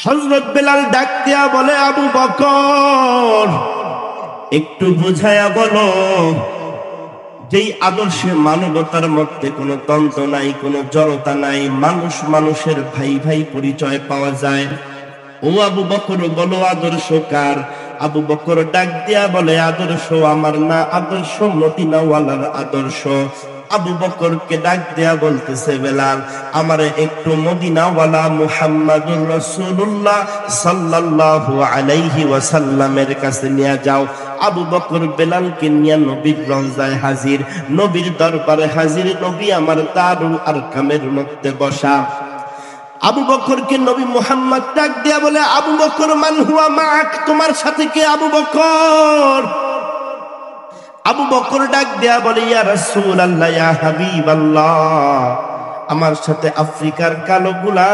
হযরত বেলাল ডাক দিয়া বলে, আবু বকর একটু বুঝায়া বলো, যেই আদর্শে মানবতার মধ্যে কোনো দ্বন্দ্ব নাই, কোনো জড়তা নাই, মানুষ মানুষের ভাই ভাই পরিচয় পাওয়া যায়, ও আবু বকর বলো আদর্শ কার? আবু বকর ডাক দিয়া বলে, আদর্শ আমার না, আদর্শ মদিনাওয়ালার আদর্শ। আবু বকরকে ডাক দিয়া বলতেছে, বেলাল আমারে একটু মদিনাওয়ালা মুহাম্মাদুর রাসূলুল্লাহ সাল্লাল্লাহু আলাইহি ওয়াসাল্লামের কাছে নিয়ে যাও। আবু বকর বেলালকে নিয়ে নবীর রওজায় হাজির, নবীর দরবারে হাজির। নবী আমার দারুল আরকামের মধ্যে বসা। আবু বকরকে নবী মুহাম্মদ ডাক দিয়া বলে, আবু বকর মান হুয়া মাক, তোমার সাথে কে আবু বকর? আবু বকর ডাক দিয়া বলে, ইয়া রাসূলুল্লাহ, ইয়া হাবিবাল্লাহ, আমার সাথে আফ্রিকার কালো গোলাম